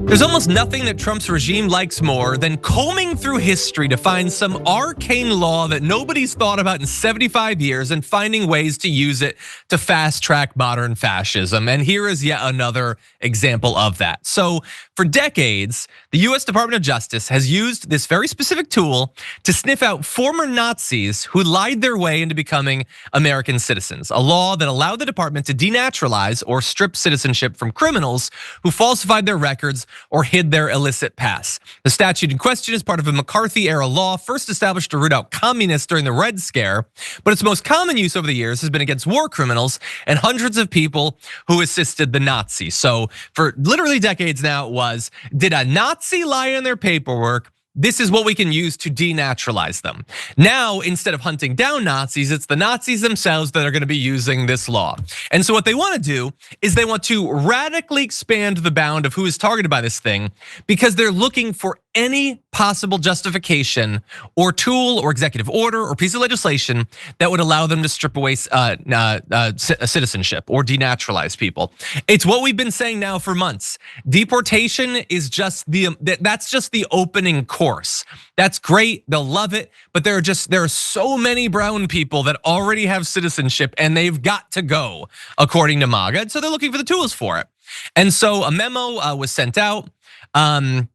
There's almost nothing that Trump's regime likes more than combing through history to find some arcane law that nobody's thought about in 75 years and finding ways to use it to fast track modern fascism. And here is yet another example of that. So for decades, the US Department of Justice has used this very specific tool to sniff out former Nazis who lied their way into becoming American citizens. A law that allowed the department to denaturalize or strip citizenship from criminals who falsified their records or hid their illicit past. The statute in question is part of a McCarthy-era law first established to root out communists during the Red Scare, but its most common use over the years has been against war criminals and hundreds of people who assisted the Nazis. So for literally decades now, it was, did a Nazi lie in their paperwork? This is what we can use to denaturalize them. Now, instead of hunting down Nazis, it's the Nazis themselves that are gonna be using this law. And so what they wanna do is they want to radically expand the bound of who is targeted by this thing because they're looking for any possible justification or tool or executive order or piece of legislation that would allow them to strip away citizenship or denaturalize people. It's what we've been saying now for months. Deportation is just that's just the opening course. That's great, they'll love it, but there are so many brown people that already have citizenship and they've got to go, according to MAGA. And so they're looking for the tools for it. And so a memo was sent out. I'm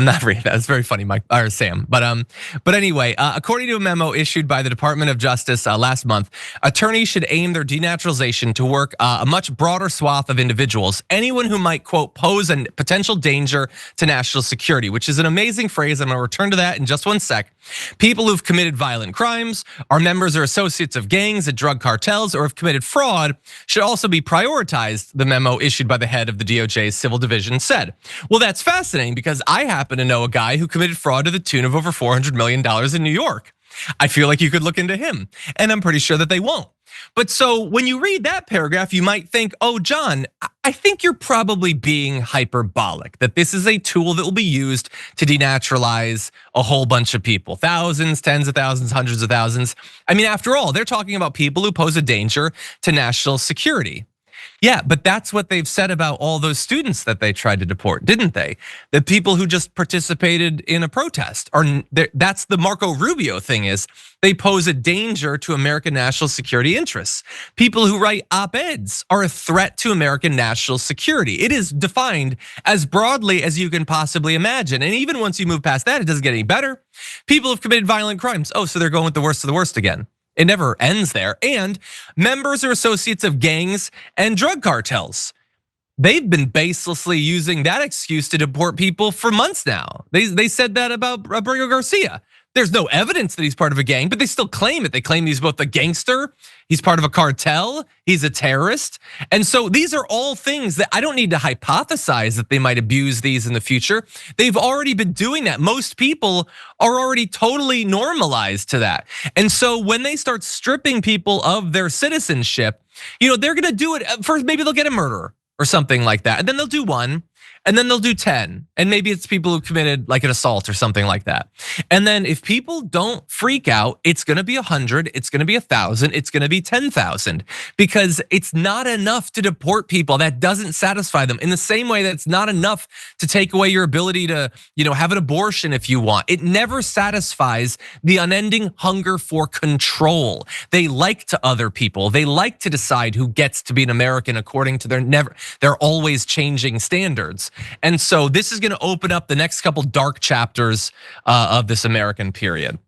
not reading that. It's very funny, Mike or Sam. But anyway, according to a memo issued by the Department of Justice last month, attorneys should aim their denaturalization to work a much broader swath of individuals, anyone who might, quote, pose a potential danger to national security, which is an amazing phrase. I'm gonna return to that in just one sec. People who've committed violent crimes, are members or associates of gangs and drug cartels, or have committed fraud should also be prioritized, the memo issued by the head of the DOJ's Civil Division said. Well, that's fascinating because I happen to know a guy who committed fraud to the tune of over $400 million in New York. I feel like you could look into him, and I'm pretty sure that they won't. But so when you read that paragraph, you might think, oh, John, I think you're probably being hyperbolic, that this is a tool that will be used to denaturalize a whole bunch of people, thousands, tens of thousands, hundreds of thousands. I mean, after all, they're talking about people who pose a danger to national security. Yeah, but that's what they've said about all those students that they tried to deport, didn't they? The people who just participated in a protest, that's the Marco Rubio thing is, they pose a danger to American national security interests. People who write op-eds are a threat to American national security. It is defined as broadly as you can possibly imagine. And even once you move past that, it doesn't get any better. People have committed violent crimes. Oh, so they're going with the worst of the worst again. It never ends there. And members or associates of gangs and drug cartels. They've been baselessly using that excuse to deport people for months now. They said that about Rodrigo Garcia. There's no evidence that he's part of a gang, but they still claim it. They claim he's both a gangster, he's part of a cartel, he's a terrorist. And so these are all things that I don't need to hypothesize that they might abuse these in the future. They've already been doing that. Most people are already totally normalized to that. And so when they start stripping people of their citizenship, they're gonna do it first. Maybe they'll get a murderer or something like that. And then they'll do one. And then they'll do 10. And maybe it's people who committed like an assault or something like that. And then if people don't freak out, it's gonna be 100, it's gonna be 1,000, it's gonna be 10,000. Because it's not enough to deport people. That doesn't satisfy them. In the same way that it's not enough to take away your ability to have an abortion if you want. It never satisfies the unending hunger for control. They like to other people. They like to decide who gets to be an American according to their always changing standards. And so this is gonna open up the next couple dark chapters of this American period.